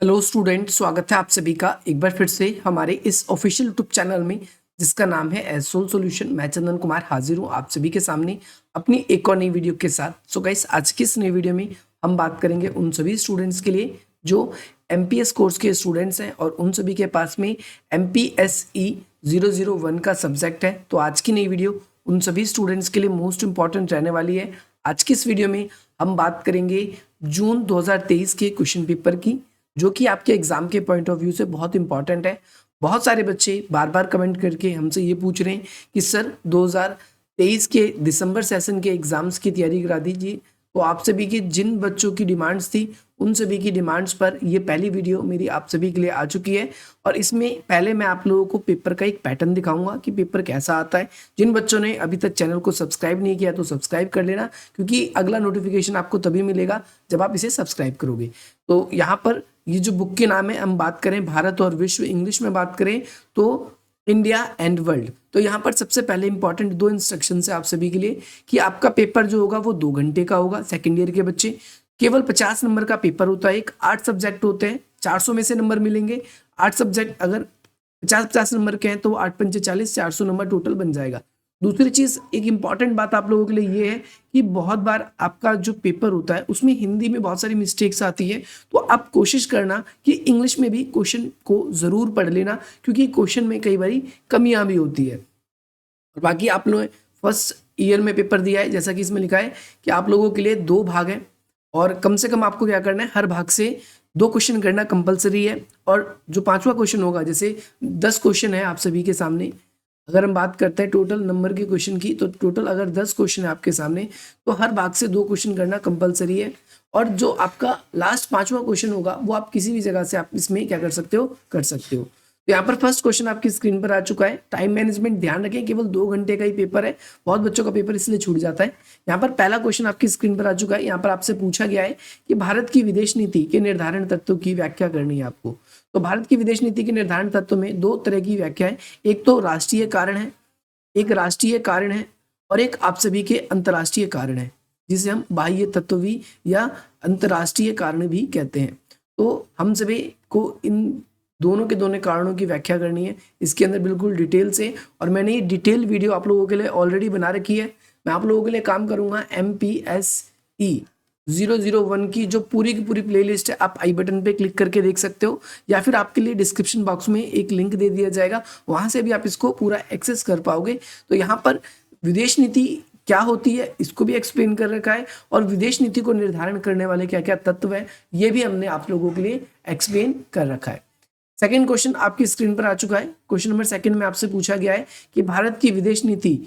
Hello student, स्वागत है आप सभी का एक बार फिर से हमारे इस ऑफिशियल यूट्यूब चैनल में जिसका नाम है एसोल सॉल्यूशन। मैं चंदन कुमार हाजिर हूँ आप सभी के सामने अपनी एक और नई वीडियो के साथ। सो गाइस, आज की इस नई वीडियो में हम बात करेंगे उन सभी स्टूडेंट्स के लिए जो एमपीएस कोर्स के स्टूडेंट्स हैं और उन सभी के पास में MPSE 001 का सब्जेक्ट है। तो आज की नई वीडियो उन सभी स्टूडेंट्स के लिए मोस्ट इंपॉर्टेंट रहने वाली है। आज की इस वीडियो में हम बात करेंगे जून 2023 के क्वेश्चन पेपर की, जो कि आपके एग्जाम के पॉइंट ऑफ व्यू से बहुत इंपॉर्टेंट है। बहुत सारे बच्चे बार बार कमेंट करके हमसे ये पूछ रहे हैं कि सर 2023 के दिसंबर सेशन के एग्जाम्स की तैयारी करा दीजिए। तो आप सभी की जिन बच्चों की डिमांड्स थी उन सभी की डिमांड्स पर ये पहली वीडियो मेरी आप सभी के लिए आ चुकी है। और इसमें पहले मैं आप लोगों को पेपर का एक पैटर्न दिखाऊंगा कि पेपर कैसा आता है। जिन बच्चों ने अभी तक चैनल को सब्सक्राइब नहीं किया तो सब्सक्राइब कर लेना, क्योंकि अगला नोटिफिकेशन आपको तभी मिलेगा जब आप इसे सब्सक्राइब करोगे। तो यहाँ पर ये जो बुक के नाम है, हम बात करें भारत और विश्व, इंग्लिश में बात करें तो इंडिया एंड वर्ल्ड। तो यहाँ पर सबसे पहले इंपॉर्टेंट दो इंस्ट्रक्शन है आप सभी के लिए कि आपका पेपर जो होगा वो 2 घंटे का होगा। सेकेंड ईयर के बच्चे, केवल 50 नंबर का पेपर होता है। एक 8 सब्जेक्ट होते हैं, 400 में से नंबर मिलेंगे। 8 सब्जेक्ट अगर 50-50 नंबर के हैं तो 8 पंचे 40, 400 नंबर टोटल बन जाएगा। दूसरी चीज, एक इंपॉर्टेंट बात आप लोगों के लिए ये है कि बहुत बार आपका जो पेपर होता है उसमें हिंदी में बहुत सारी मिस्टेक्स आती है। तो आप कोशिश करना कि इंग्लिश में भी क्वेश्चन को जरूर पढ़ लेना, क्योंकि क्वेश्चन में कई बारी कमियां भी होती है। और बाकी आप लोग फर्स्ट ईयर में पेपर दिया है, जैसा कि इसमें लिखा है कि आप लोगों के लिए 2 भाग हैं और कम से कम आपको क्या करना है, हर भाग से 2 क्वेश्चन करना कंपलसरी है। और जो 5वां क्वेश्चन होगा, जैसे 10 क्वेश्चन है आप सभी के सामने, अगर हम बात करते हैं टोटल नंबर के क्वेश्चन की, तो टोटल अगर 10 क्वेश्चन है आपके सामने तो हर भाग से 2 क्वेश्चन करना कंपलसरी है। और जो आपका लास्ट 5वां क्वेश्चन होगा वो आप किसी भी जगह से आप इसमें क्या कर सकते हो, कर सकते हो। तो यहाँ पर फर्स्ट क्वेश्चन आपकी स्क्रीन पर आ चुका है। टाइम मैनेजमेंट ध्यान रखें, केवल 2 घंटे का ही पेपर है, बहुत बच्चों का पेपर इसलिए छूट जाता है। यहाँ पर पहला क्वेश्चन आपकी स्क्रीन पर आ चुका है। यहाँ पर आपसे पूछा गया है कि भारत की विदेश नीति के निर्धारण तत्वों की व्याख्या करनी है आपको। तो भारत की विदेश नीति के निर्धारण तत्व में 2 तरह की व्याख्या है। एक तो राष्ट्रीय कारण है, एक राष्ट्रीय कारण है, और एक आप सभी के अंतर्राष्ट्रीय कारण है, जिसे हम बाह्य तत्व भी या अंतर्राष्ट्रीय कारण भी कहते हैं। तो हम सभी को इन दोनों के दोनों कारणों की व्याख्या करनी है इसके अंदर बिल्कुल डिटेल से। और मैंने ये डिटेल वीडियो आप लोगों के लिए ऑलरेडी बना रखी है। मैं आप लोगों के लिए काम करूंगा MPSE 001 की जो पूरी की पूरी प्लेलिस्ट है, आप आई बटन पे क्लिक करके देख सकते हो, या फिर आपके लिए डिस्क्रिप्शन बॉक्स में एक लिंक दे दिया जाएगा, वहां से भी आप इसको पूरा एक्सेस कर पाओगे। तो यहाँ पर विदेश नीति क्या होती है इसको भी एक्सप्लेन कर रखा है, और विदेश नीति को निर्धारण करने वाले क्या क्या तत्व है ये भी हमने आप लोगों के लिए एक्सप्लेन कर रखा है। सेकेंड क्वेश्चन आपकी स्क्रीन पर आ चुका है। क्वेश्चन नंबर 2 में आपसे पूछा गया है कि भारत की विदेश नीति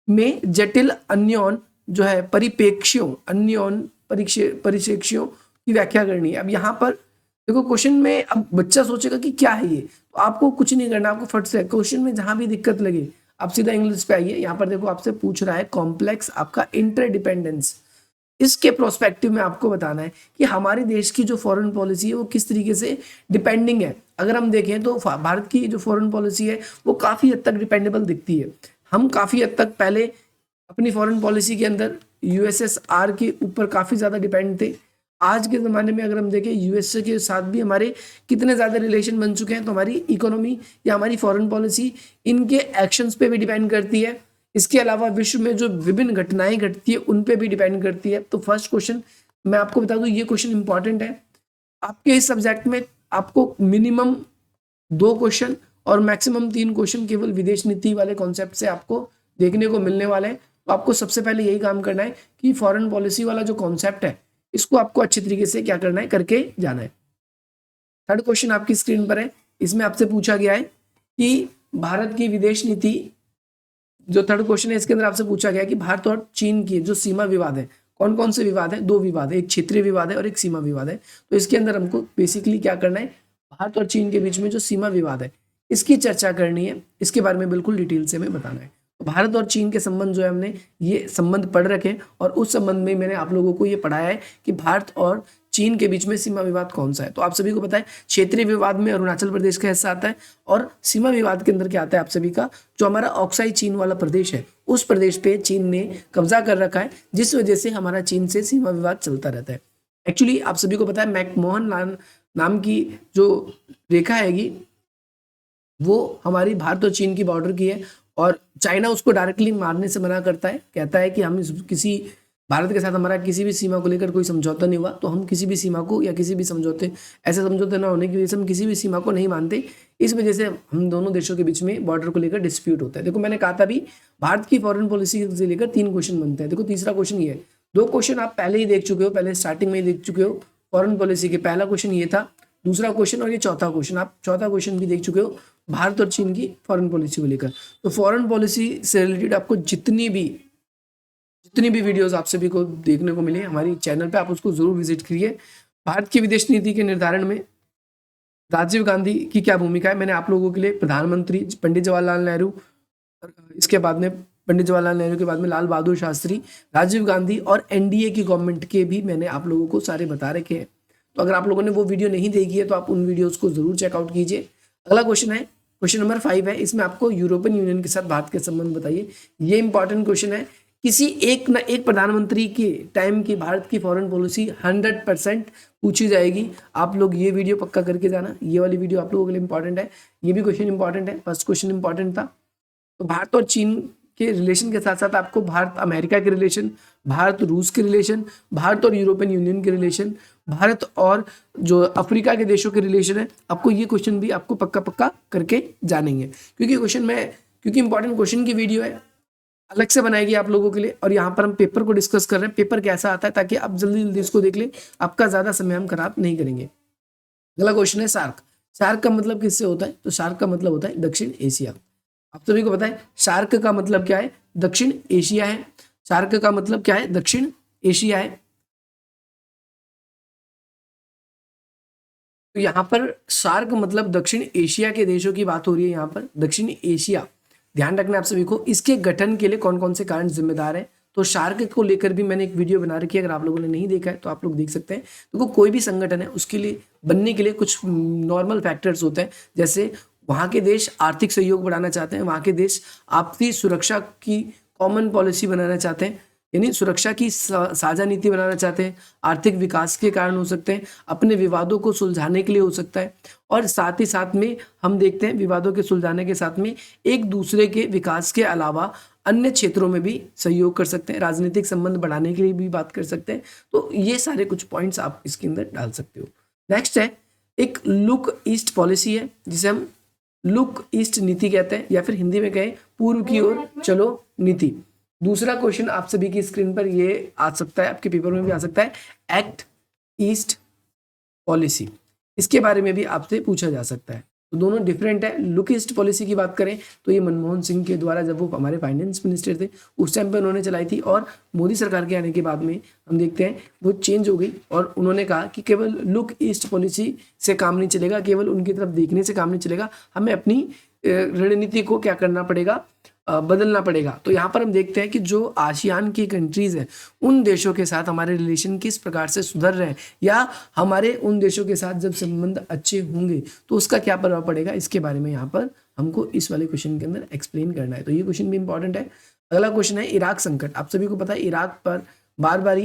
में जटिल अन्योन जो है परिप्रेक्ष्यों, अन्योन परिप्रेक्ष्यों की व्याख्या करनी है। अब यहाँ पर देखो क्वेश्चन में, अब बच्चा सोचेगा कि क्या है ये, तो आपको कुछ नहीं करना, आपको फट से क्वेश्चन में जहां भी दिक्कत लगे आप सीधा इंग्लिश पे आइए। यहाँ पर देखो आपसे पूछ रहा है कॉम्प्लेक्स आपका इंटरडिपेंडेंस। इसके प्रोस्पेक्टिव में आपको बताना है कि हमारे देश की जो फॉरेन पॉलिसी है वो किस तरीके से डिपेंडिंग है। अगर हम देखें तो भारत की जो फॉरेन पॉलिसी है वो काफी हद तक डिपेंडेबल दिखती है। हम काफी हद तक पहले अपनी फॉरेन पॉलिसी के अंदर USSR के ऊपर काफी ज्यादा डिपेंड थे। आज के ज़माने में अगर हम देखें USA के साथ भी हमारे कितने ज़्यादा रिलेशन बन चुके हैं। तो हमारी इकोनॉमी या हमारी फॉरेन पॉलिसी इनके एक्शंस पे भी डिपेंड करती है। इसके अलावा विश्व में जो विभिन्न घटनाएं घटती है उन पे भी डिपेंड करती है। तो फर्स्ट क्वेश्चन मैं आपको बता दूं, ये क्वेश्चन इंपॉर्टेंट है आपके इस सब्जेक्ट में। आपको मिनिमम 2 क्वेश्चन और मैक्सिमम 3 क्वेश्चन केवल विदेश नीति वाले कॉन्सेप्ट से आपको देखने को मिलने वाले हैं। तो आपको सबसे पहले यही काम करना है कि फॉरेन पॉलिसी वाला जो कॉन्सेप्ट है इसको आपको अच्छी तरीके से क्या करना है, करके जाना है। थर्ड क्वेश्चन आपकी स्क्रीन पर है। इसमें आपसे पूछा गया है कि भारत की विदेश नीति, जो थर्ड क्वेश्चन है इसके अंदर आपसे पूछा गया है कि भारत और चीन की जो सीमा विवाद है, कौन कौन से विवाद है, 2 विवाद है, एक क्षेत्रीय विवाद है और एक सीमा विवाद है। तो इसके अंदर हमको बेसिकली क्या करना है, भारत और चीन के बीच में जो सीमा विवाद है इसकी चर्चा करनी है। इसके बारे में बिल्कुल डिटेल से हमें बताना है। तो भारत और चीन के संबंध जो है हमने ये संबंध पढ़ रखे, और उस संबंध में मैंने आप लोगों को ये पढ़ाया है कि भारत और चीन के बीच में सीमा विवाद कौन सा है। तो आप सभी को पता है क्षेत्रीय विवाद में अरुणाचल प्रदेश का हिस्सा आता है, और सीमा विवाद के अंदर क्या आता है आप सभी का, जो हमारा ऑक्साई चीन वाला प्रदेश है उस प्रदेश पे चीन ने कब्जा कर रखा है, जिस वजह से हमारा चीन से सीमा विवाद चलता रहता है। एक्चुअली आप सभी को पता है मैकमोहन नाम की जो रेखा हैगी वो हमारी भारत और चीन की बॉर्डर की है, और चाइना उसको डायरेक्टली मारने से मना करता है, कहता है कि हम किसी भारत के साथ हमारा किसी भी सीमा को लेकर कोई समझौता नहीं हुआ, तो हम किसी भी सीमा को या किसी भी समझौते, ऐसे समझौते ना होने की वजह से हम किसी भी सीमा को नहीं मानते। इस वजह से हम दोनों देशों के बीच में बॉर्डर को लेकर डिस्प्यूट होता है। देखो मैंने कहा था अभी भारत की फॉरेन पॉलिसी से लेकर 3 क्वेश्चन बनते हैं। देखो तीसरा क्वेश्चन ये है, 2 क्वेश्चन आप पहले ही देख चुके हो, पहले स्टार्टिंग में ही देख चुके हो। फॉरेन पॉलिसी के पहला क्वेश्चन ये था, दूसरा क्वेश्चन और ये चौथा क्वेश्चन, आप चौथा क्वेश्चन भी देख चुके हो भारत और चीन की फॉरेन पॉलिसी को लेकर। तो फॉरेन पॉलिसी से रिलेटेड आपको जितनी भी वीडियोस आप सभी को देखने को मिले हमारी चैनल पे, आप उसको जरूर विजिट करिए। भारत की विदेश नीति के निर्धारण में राजीव गांधी की क्या भूमिका है, मैंने आप लोगों के लिए प्रधानमंत्री पंडित जवाहरलाल नेहरू, इसके बाद में पंडित जवाहरलाल नेहरू के बाद में लाल बहादुर शास्त्री, राजीव गांधी और एनडीए की गवर्नमेंट के भी मैंने आप लोगों को सारे बता रखे हैं। तो अगर आप लोगों ने वो वीडियो नहीं देखी है तो आप उन वीडियोस को जरूर चेकआउट कीजिए। अगला क्वेश्चन है, क्वेश्चन नंबर 5 है, इसमें आपको यूरोपियन यूनियन के साथ भारत के संबंध बताइए। ये इंपॉर्टेंट क्वेश्चन है। किसी एक न एक प्रधानमंत्री के टाइम की भारत की फॉरेन पॉलिसी 100% पूछी जाएगी। आप लोग ये वीडियो पक्का करके जाना, ये वाली वीडियो आप लोगों के लिए इंपॉर्टेंट है। ये भी क्वेश्चन इंपॉर्टेंट है, फर्स्ट क्वेश्चन इंपॉर्टेंट था। तो भारत और चीन के रिलेशन के साथ साथ आपको भारत अमेरिका के रिलेशन, भारत रूस के रिलेशन, भारत और यूरोपियन यूनियन के रिलेशन, भारत और जो अफ्रीका के देशों के रिलेशन है, आपको ये क्वेश्चन भी आपको पक्का पक्का करके जानेंगे। क्योंकि इंपॉर्टेंट क्वेश्चन की वीडियो है, अलग से बनाएगी आप लोगों के लिए, और यहाँ पर हम पेपर को डिस्कस कर रहे हैं, पेपर कैसा आता है, ताकि आप जल्दी जल्दी इसको देख लें, आपका ज्यादा समय हम खराब नहीं करेंगे। अगला क्वेश्चन है सार्क। सार्क का मतलब किससे होता है? तो सार्क का मतलब होता है दक्षिण एशिया। आप सभी को पता है सार्क का मतलब क्या है? दक्षिण एशिया है। सार्क का मतलब क्या है? दक्षिण एशिया है। तो यहाँ पर सार्क मतलब दक्षिण एशिया के देशों की बात हो रही है। यहाँ पर दक्षिण एशिया, ध्यान रखना आप सभी को। इसके गठन के लिए कौन कौन से कारण जिम्मेदार हैं? तो सार्क को लेकर भी मैंने एक वीडियो बना रखी है, अगर आप लोगों ने नहीं देखा है तो आप लोग देख सकते हैं। तो कोई भी संगठन है उसके लिए बनने के लिए कुछ नॉर्मल फैक्टर्स होते हैं, जैसे वहाँ के देश आर्थिक सहयोग बढ़ाना चाहते हैं, वहाँ के देश आपसी सुरक्षा की कॉमन पॉलिसी बनाना चाहते हैं, यानी सुरक्षा की साझा नीति बनाना चाहते हैं, आर्थिक विकास के कारण हो सकते हैं, अपने विवादों को सुलझाने के लिए हो सकता है, और साथ ही साथ में हम देखते हैं विवादों के सुलझाने के साथ में एक दूसरे के विकास के अलावा अन्य क्षेत्रों में भी सहयोग कर सकते हैं, राजनीतिक संबंध बढ़ाने के लिए भी बात कर सकते हैं। तो ये सारे कुछ पॉइंट्स आप इसके अंदर डाल सकते हो। नेक्स्ट है एक लुक ईस्ट पॉलिसी है, जिसे हम लुक ईस्ट नीति कहते हैं, या फिर हिंदी में कहें पूर्व की ओर चलो नीति। दूसरा क्वेश्चन आप सभी की स्क्रीन पर ये आ सकता है, आपके पेपर में भी आ सकता है, एक्ट ईस्ट पॉलिसी, इसके बारे में भी आपसे पूछा जा सकता है। तो दोनों डिफरेंट है। लुक ईस्ट पॉलिसी की बात करें तो ये मनमोहन सिंह के द्वारा, जब वो हमारे फाइनेंस मिनिस्टर थे उस टाइम पे उन्होंने चलाई थी, और मोदी सरकार के आने के बाद में हम देखते हैं वो चेंज हो गई, और उन्होंने कहा कि केवल लुक ईस्ट पॉलिसी से काम नहीं चलेगा, केवल उनकी तरफ देखने से काम नहीं चलेगा, हमें अपनी रणनीति को क्या करना पड़ेगा, बदलना पड़ेगा। तो यहाँ पर हम देखते हैं कि जो आसियान की कंट्रीज हैं उन देशों के साथ हमारे रिलेशन किस प्रकार से सुधर रहे हैं, या हमारे उन देशों के साथ जब संबंध अच्छे होंगे तो उसका क्या प्रभाव पड़ेगा, इसके बारे में यहाँ पर हमको इस वाले क्वेश्चन के अंदर एक्सप्लेन करना है। तो ये क्वेश्चन भी इंपॉर्टेंट है। अगला क्वेश्चन है इराक संकट। आप सभी को पता है इराक पर बार बार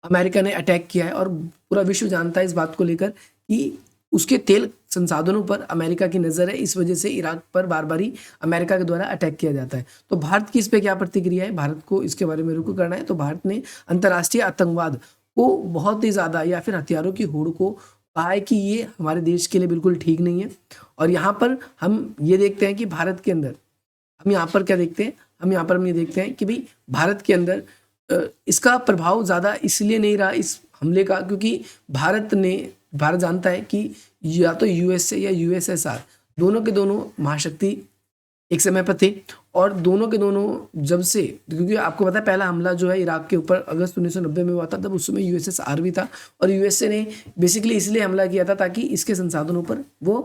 अमेरिका ने अटैक किया है, और पूरा विश्व जानता है इस बात को लेकर कि उसके तेल संसाधनों पर अमेरिका की नज़र है, इस वजह से इराक पर बार बार अमेरिका के द्वारा अटैक किया जाता है। तो भारत की इस पे क्या प्रतिक्रिया है? भारत को इसके बारे में रुख करना है। तो भारत ने अंतर्राष्ट्रीय आतंकवाद को बहुत ही ज़्यादा, या फिर हथियारों की होड़ को कहा है कि ये हमारे देश के लिए बिल्कुल ठीक नहीं है। और यहाँ पर हम ये देखते हैं कि भारत के अंदर हम यहाँ पर क्या देखते हैं, हम ये देखते हैं कि भाई भारत के अंदर इसका प्रभाव ज़्यादा इसलिए नहीं रहा इस हमले का, क्योंकि भारत जानता है कि या तो यूएसए या यूएसएसआर दोनों के दोनों महाशक्ति एक समय पर थे, और दोनों के दोनों जब से, क्योंकि आपको पता है पहला हमला जो है इराक के ऊपर अगस्त 1990 में हुआ था, तब उस समय यूएसएसआर भी था, और यूएसए ने बेसिकली इसलिए हमला किया था ताकि इसके संसाधनों पर वो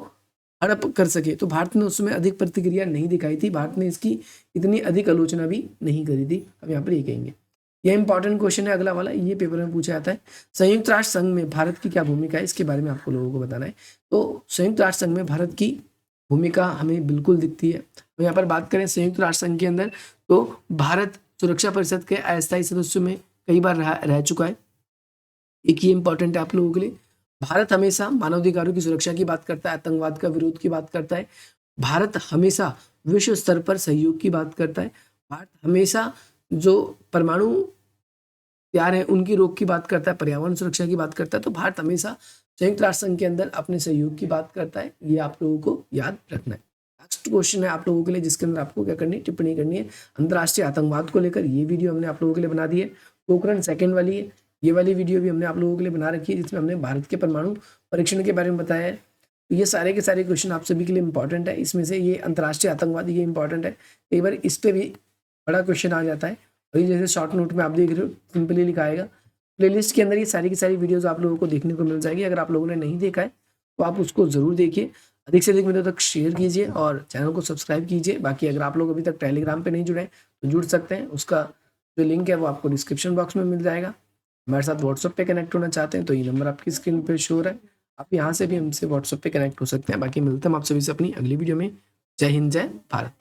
हड़प कर सके। तो भारत ने उस समय अधिक प्रतिक्रिया नहीं दिखाई थी, भारत ने इसकी इतनी अधिक आलोचना भी नहीं करी थी। हम यहाँ पर ये कहेंगे। यह इंपॉर्टेंट क्वेश्चन है अगला वाला, ये पेपर में पूछा जाता है। संयुक्त राष्ट्र संघ में भारत की क्या भूमिका है, इसके बारे में आपको लोगों को बताना है। तो संयुक्त राष्ट्र संघ में भारत की भूमिका हमें बिल्कुल दिखती है। तो यहाँ पर बात करें संयुक्त राष्ट्र संघ के अंदर, तो भारत सुरक्षा परिषद के अस्थायी सदस्यों में कई बार रह चुका है। एक ये इंपॉर्टेंट है आप लोगों के लिए। भारत हमेशा मानवाधिकारों की सुरक्षा की बात करता है, आतंकवाद का विरोध की बात करता है। भारत हमेशा विश्व स्तर पर सहयोग की बात करता है। भारत हमेशा जो परमाणु हथियार हैं उनकी रोक की बात करता है, पर्यावरण सुरक्षा की बात करता है। तो भारत हमेशा संयुक्त राष्ट्र संघ के अंदर अपने सहयोग की बात करता है, ये आप लोगों को याद रखना है। नेक्स्ट क्वेश्चन है आप लोगों के लिए, जिसके अंदर आपको क्या करनी है, टिप्पणी करनी है अंतर्राष्ट्रीय आतंकवाद को लेकर। ये वीडियो हमने आप लोगों के लिए बना दी है। पोखरण सेकंड वाली है, ये वाली वीडियो भी हमने आप लोगों के लिए बना रखी है, जिसमें हमने भारत के परमाणु परीक्षण के बारे में बताया है। तो ये सारे के सारे क्वेश्चन आप सभी के लिए इंपॉर्टेंट है। इसमें से ये अंतर्राष्ट्रीय आतंकवाद ये इंपॉर्टेंट है, कई बार इस पे भी बड़ा क्वेश्चन आ जाता है। और ये जैसे शॉर्ट नोट में आप देख रहे हो सिंपली लिखा आएगा। प्लेलिस्ट के अंदर ये सारी की सारी वीडियोस आप लोगों को देखने को मिल जाएगी। अगर आप लोगों ने नहीं देखा है तो आप उसको ज़रूर देखिए, अधिक से अधिक वीडियो तक शेयर कीजिए और चैनल को सब्सक्राइब कीजिए। बाकी अगर आप लोग अभी तक टेलीग्राम पे नहीं जुड़े हैं तो जुड़ सकते हैं, उसका जो लिंक है वो आपको डिस्क्रिप्शन बॉक्स में मिल जाएगा। हमारे साथ व्हाट्सएप पे कनेक्ट होना चाहते हैं तो ये नंबर आपकी स्क्रीन पर शो हो रहा है, आप यहाँ से भी हमसे व्हाट्सएप पे कनेक्ट हो सकते हैं। बाकी मिलते हैं हम आप सभी से अपनी अगली वीडियो में। जय हिंद, जय भारत।